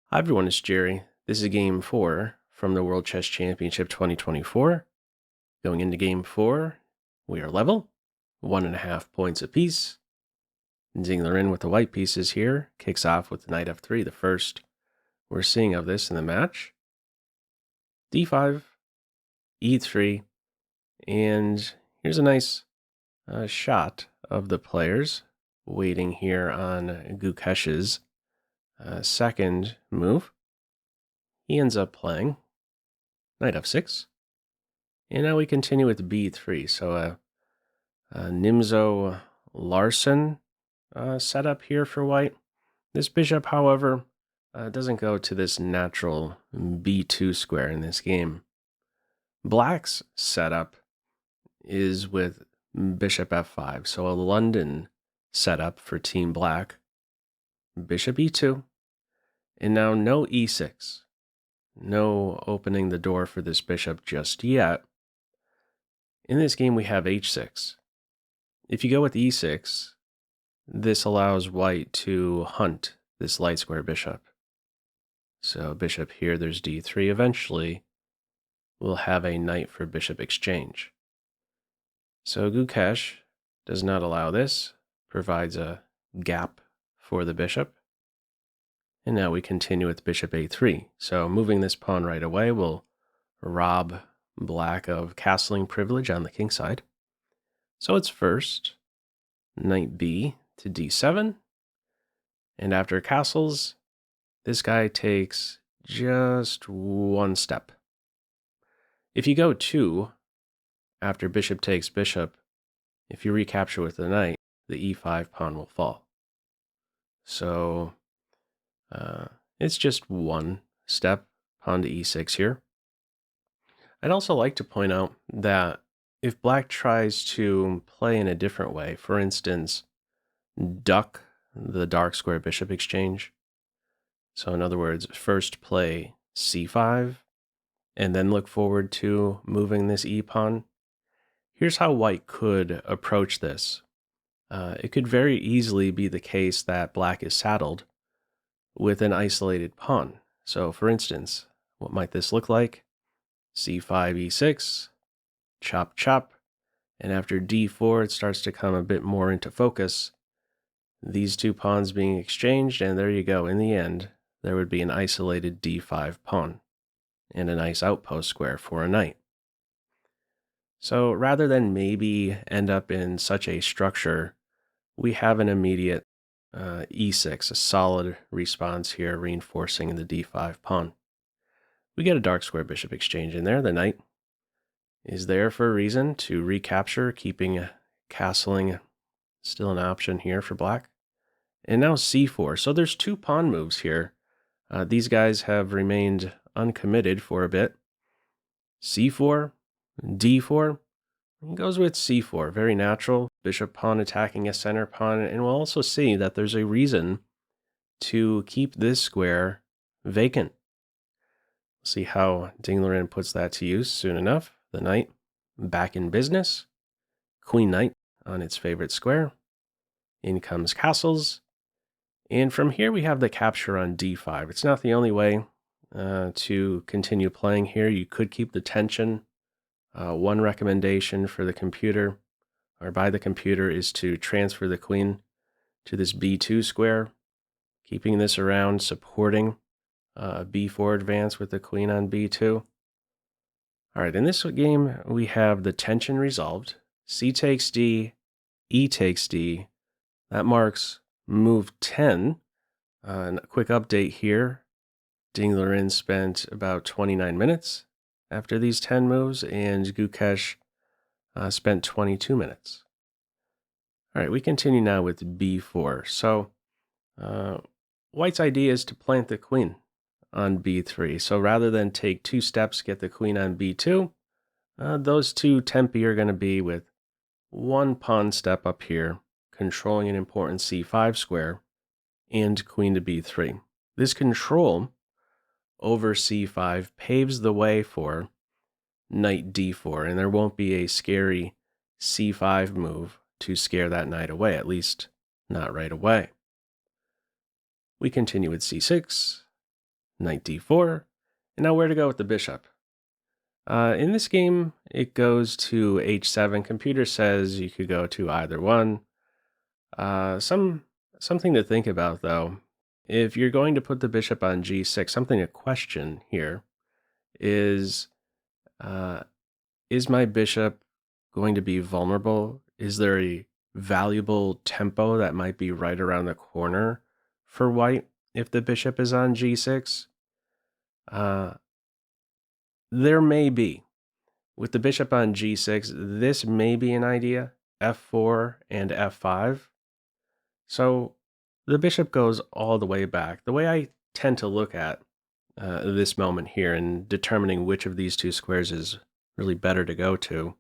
Hi everyone, it's Jerry. This is Game 4 from the World Chess Championship 2024. Going into Game 4, we are level, 1.5 points apiece. Ding Liren with the white pieces here kicks off with knight f3, the first we're seeing of this in the match. d5, e3, and here's a nice shot of the players waiting here on Gukesh's second move. He ends up playing knight f6. And now we continue with b3. So a Nimzo-Larsen setup here for white. This bishop, however, doesn't go to this natural b2 square in this game. Black's setup is with bishop f5. So a London setup for Team Black. Bishop e2. And now no e6. No opening the door for this bishop just yet. In this game, we have h6. If you go with e6, this allows white to hunt this light square bishop. So bishop here, there's d3. Eventually, we'll have a knight for bishop exchange. So Gukesh does not allow this, provides a gap for the bishop. And now we continue with bishop a3. So moving this pawn right away will rob black of castling privilege on the king side. So it's first knight b to d7. And after castles, this guy takes just one step. If you go 2, after bishop takes bishop, if you recapture with the knight, the e5 pawn will fall. So it's just one step, pawn to e6 here. I'd also like to point out that if black tries to play in a different way, for instance, duck the dark square bishop exchange. So in other words, first play c5, and then look forward to moving this e-pawn. Here's how white could approach this. It could very easily be the case that black is saddled with an isolated pawn. So for instance, what might this look like? c5, e6, chop, chop, and after d4, it starts to come a bit more into focus. These two pawns being exchanged, and there you go. In the end, there would be an isolated d5 pawn and a nice outpost square for a knight. So rather than maybe end up in such a structure, we have an immediate e6, a solid response here, reinforcing the d5 pawn. We get a dark square bishop exchange in there. The knight is there for a reason to recapture, keeping castling still an option here for black. And now c4. So there's 2 pawn moves here. These guys have remained uncommitted for a bit. c4, d4. It goes with c4. Very natural. Bishop pawn attacking a center pawn. And we'll also see that there's a reason to keep this square vacant. See how Ding Liren puts that to use soon enough. The knight back in business. Queen knight on its favorite square. In comes castles. And from here we have the capture on d5. It's not the only way to continue playing here. You could keep the tension. One recommendation for the computer, or by the computer, is to transfer the queen to this b2 square, keeping this around, supporting b4 advance with the queen on b2. All right, in this game, we have the tension resolved. C takes d, e takes d. That marks move 10. And a quick update here. Ding Liren spent about 29 minutes after these 10 moves, and Gukesh spent 22 minutes. All right, we continue now with b4. So white's idea is to plant the queen on b3. So rather than take 2 steps, get the queen on b2, those 2 tempi are going to be with 1 pawn step up here, controlling an important c5 square, and queen to b3. This control over c5 paves the way for knight d4, and there won't be a scary c5 move to scare that knight away, at least not right away. We continue with c6, knight d4, and now where to go with the bishop. In this game, it goes to h7. Computer says you could go to either one. Something to think about, though. If you're going to put the bishop on g6, something to question here is my bishop going to be vulnerable? Is there a valuable tempo that might be right around the corner for white if the bishop is on g6? There may be. With the bishop on g6, this may be an idea, f4 and f5. So the bishop goes all the way back. The way I tend to look at this moment here in determining which of these two squares is really better to go to,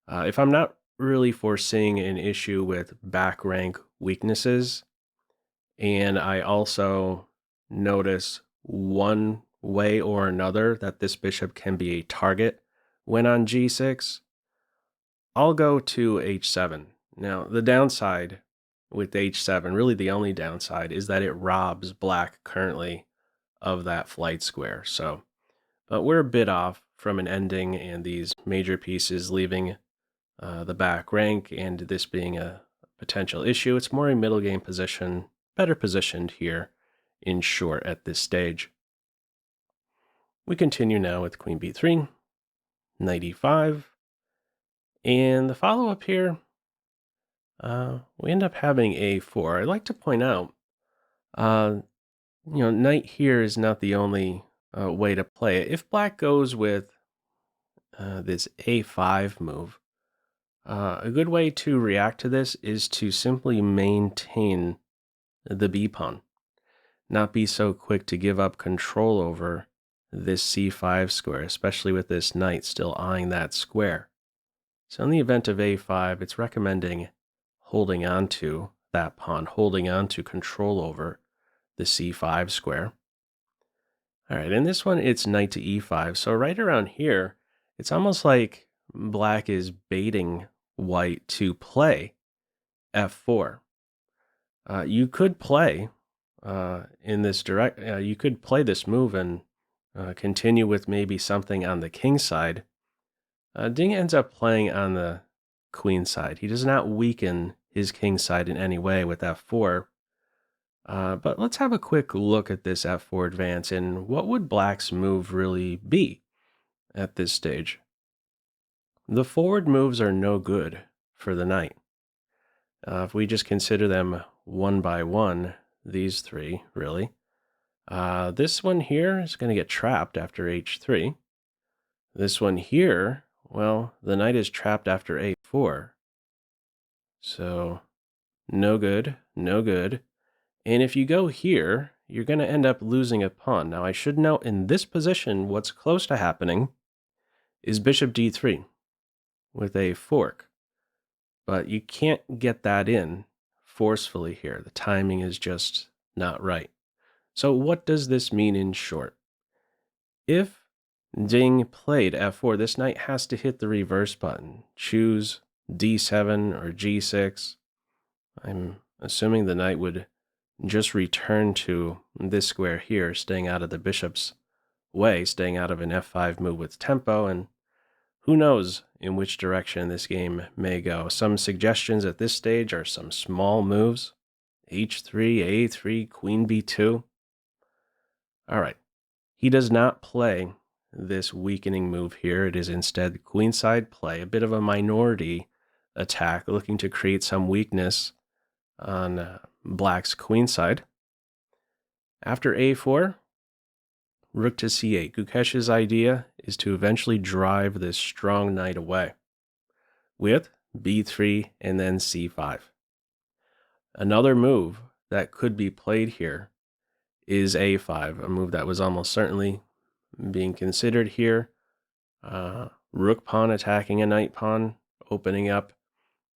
if I'm not really foreseeing an issue with back rank weaknesses, and I also notice one way or another that this bishop can be a target when on g6, I'll go to h7. Now, the downside with h7, really the only downside, is that it robs black currently of that flight square. But we're a bit off from an ending, and these major pieces leaving the back rank, and this being a potential issue. It's more a middle game position, better positioned here in short at this stage. We continue now with queen b3, knight e5, and the follow-up here, we end up having a4. I'd like to point out, knight here is not the only way to play it. If black goes with this a5 move, a good way to react to this is to simply maintain the b pawn, not be so quick to give up control over this c5 square, especially with this knight still eyeing that square. So in the event of a5, it's recommending holding on to that pawn, holding on to control over the c5 square. All right, in this one, it's knight to e5. So right around here, it's almost like black is baiting white to play f4. You could play you could play this move and continue with maybe something on the king side. Ding ends up playing on the queen side. He does not weaken his king side in any way with f4. But let's have a quick look at this f4 advance and what would black's move really be at this stage. The forward moves are no good for the knight. If we just consider them one by one, these three, really, this one here is going to get trapped after h3. This one here, well, the knight is trapped after a4. So, no good, no good. And if you go here, you're going to end up losing a pawn. Now, I should note in this position, what's close to happening is bishop d3 with a fork. But you can't get that in forcefully here. The timing is just not right. So what does this mean in short? If Ding played f4, this knight has to hit the reverse button. Choose d7 or g6. I'm assuming the knight would just return to this square here, staying out of the bishop's way, staying out of an f5 move with tempo, and who knows in which direction this game may go. Some suggestions at this stage are some small moves. h3, a3, queen b2. All right. He does not play this weakening move here. It is instead queenside play, a bit of a minority attack, looking to create some weakness on black's queenside. After a4, rook to c8. Gukesh's idea is to eventually drive this strong knight away with b3 and then c5. Another move that could be played here is a5, a move that was almost certainly being considered here. Rook pawn attacking a knight pawn, opening up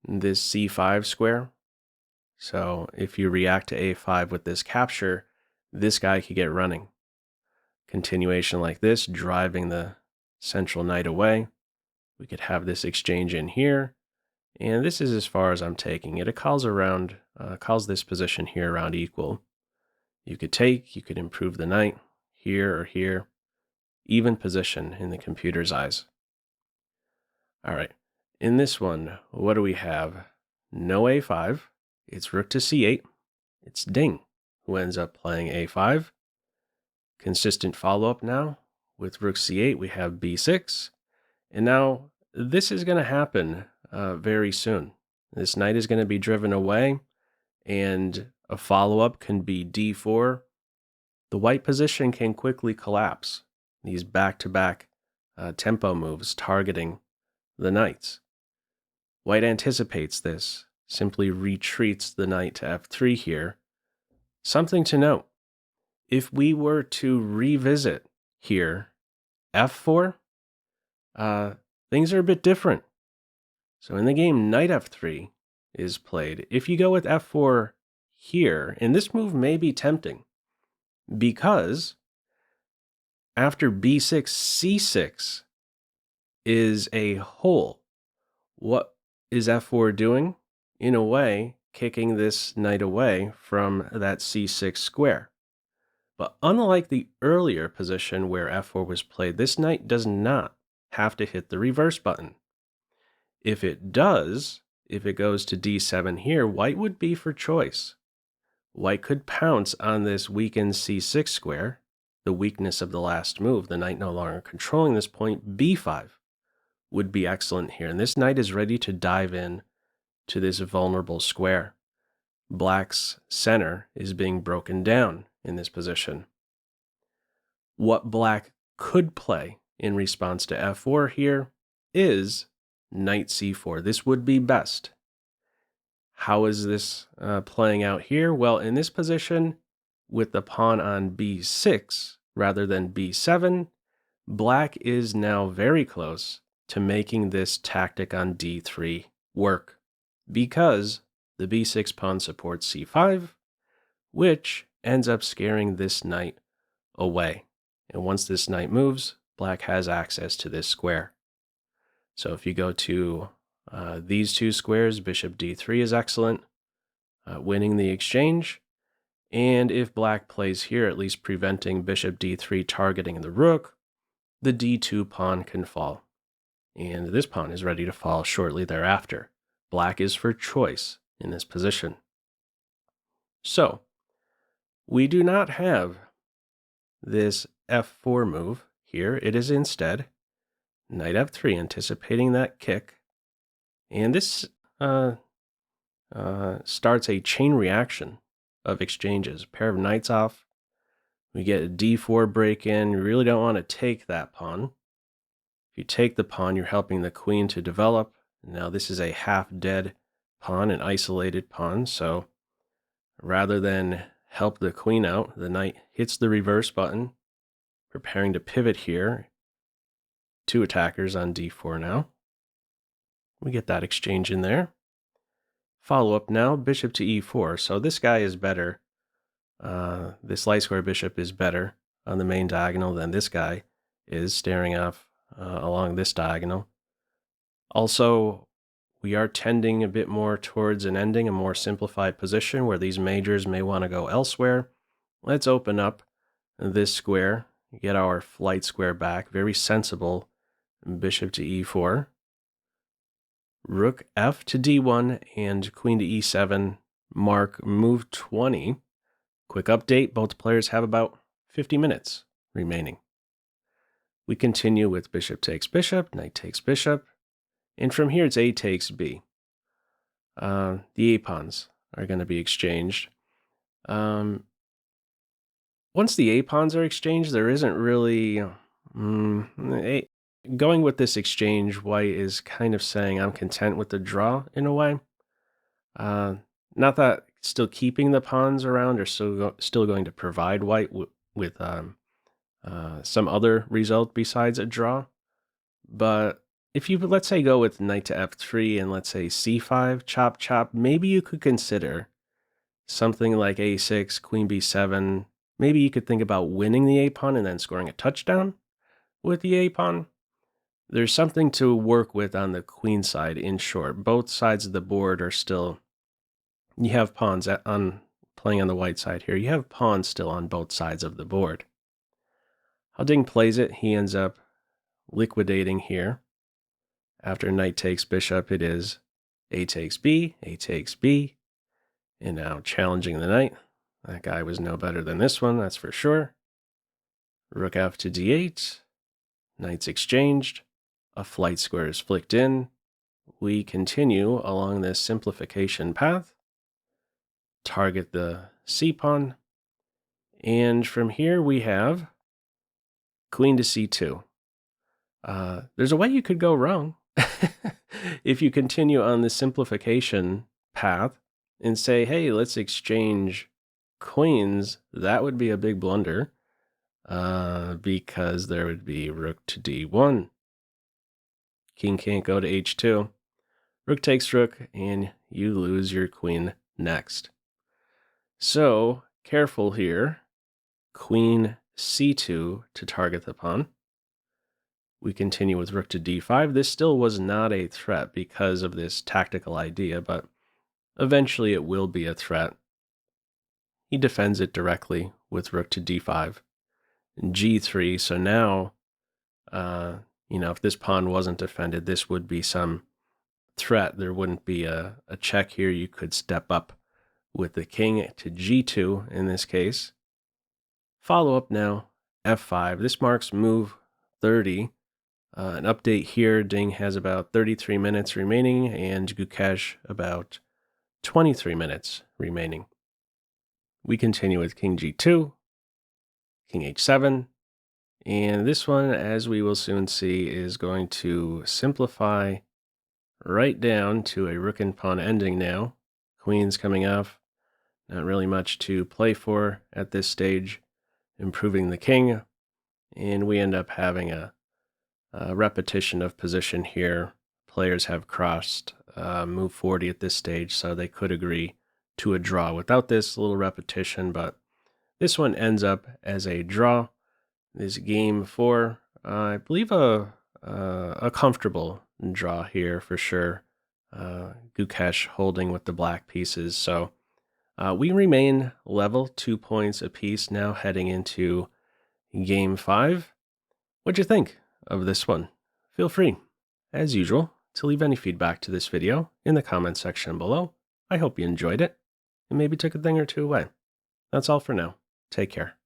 this c5 square. So if you react to a5 with this capture, this guy could get running. Continuation like this, driving the central knight away. We could have this exchange in here, and this is as far as I'm taking it. It calls this position here around equal. You could take, you could improve the knight. here or here. Even position in the computer's eyes. All right. In this one, what do we have? No a5. It's rook to c8. It's Ding who ends up playing a5. Consistent follow-up now. With rook c8, we have b6. And now this is going to happen very soon. This knight is going to be driven away, and a follow-up can be d4. The white position can quickly collapse. These back-to-back tempo moves targeting the knights. White anticipates this, simply retreats the knight to f3 here. Something to note, if we were to revisit here f4, things are a bit different. So in the game, knight f3 is played. If you go with f4 here, and this move may be tempting, because after b6, c6 is a hole. What is f4 doing? In a way, kicking this knight away from that c6 square. But unlike the earlier position where f4 was played, this knight does not have to hit the reverse button. If it does, if it goes to d7 here, white would be for choice. White could pounce on this weakened c6 square, the weakness of the last move, the knight no longer controlling this point. b5 would be excellent here, and this knight is ready to dive in to this vulnerable square. Black's center is being broken down in this position. What black could play in response to f4 here is knight c4. This would be best. How is this playing out here? Well, in this position, with the pawn on b6 rather than b7, black is now very close to making this tactic on d3 work, because the b6 pawn supports c5, which ends up scaring this knight away. And once this knight moves, black has access to this square. So if you go to these two squares, bishop d3 is excellent, winning the exchange. And if black plays here, at least preventing bishop d3 targeting the rook, the d2 pawn can fall. And this pawn is ready to fall shortly thereafter. Black is for choice in this position. So, we do not have this f4 move here. It is instead knight f3, anticipating that kick. And this starts a chain reaction of exchanges. A pair of knights off. We get a d4 break in. You really don't want to take that pawn. If you take the pawn, you're helping the queen to develop. Now this is a half-dead pawn, an isolated pawn. So rather than help the queen out, the knight hits the reverse button, preparing to pivot here. Two attackers on d4 now. We get that exchange in there. Follow up now, bishop to e4. So this guy is better. This light square bishop is better on the main diagonal than this guy is, staring off along this diagonal. Also, we are tending a bit more towards an ending, a more simplified position where these majors may want to go elsewhere. Let's open up this square, get our flight square back. Very sensible. Bishop to e4. Rook f to d1 and queen to e7 mark move 20. Quick update, both players have about 50 minutes remaining. We continue with bishop takes bishop, knight takes bishop, and from here it's a takes b. The a pawns are going to be exchanged. Once the a pawns are exchanged, there isn't really... Going with this exchange, white is kind of saying, I'm content with the draw in a way. Not that still keeping the pawns around are still going to provide white with some other result besides a draw. But if you, let's say, go with knight to f3 and let's say c5, chop, chop, maybe you could consider something like a6, queen b7. Maybe you could think about winning the a-pawn and then scoring a touchdown with the a-pawn. There's something to work with on the queen side, in short. Both sides of the board are still... You have pawns playing on the white side here. You have pawns still on both sides of the board. How Ding plays it, he ends up liquidating here. After knight takes bishop, it is a takes b, and now challenging the knight. That guy was no better than this one, that's for sure. Rook f to d8, knights exchanged, a flight square is flicked in. We continue along this simplification path, target the c-pawn, and from here we have queen to c2. There's a way you could go wrong. If you continue on the simplification path and say, hey, let's exchange queens, that would be a big blunder because there would be rook to d1. King can't go to h2. Rook takes rook, and you lose your queen next. So, careful here. Queen c2 to target the pawn. We continue with rook to d5. This still was not a threat because of this tactical idea, but eventually it will be a threat. He defends it directly with rook to d5. g3, so now, if this pawn wasn't defended, this would be some threat. There wouldn't be a check here. You could step up with the king to g2 in this case. Follow up now, f5. This marks move 30. An update here, Ding has about 33 minutes remaining and Gukesh about 23 minutes remaining. We continue with king g2, king h7, and this one, as we will soon see, is going to simplify right down to a rook and pawn ending now. Queen's coming off, not really much to play for at this stage, improving the king, and we end up having a repetition of position here. Players have crossed move 40 at this stage, so they could agree to a draw without this little repetition, but this one ends up as a draw. This game 4, I believe a comfortable draw here for sure. Gukesh holding with the black pieces, so we remain level, 2 points apiece now heading into game 5. What'd you think of this one? Feel free, as usual, to leave any feedback to this video in the comment section below. I hope you enjoyed it and maybe took a thing or two away. That's all for now. Take care.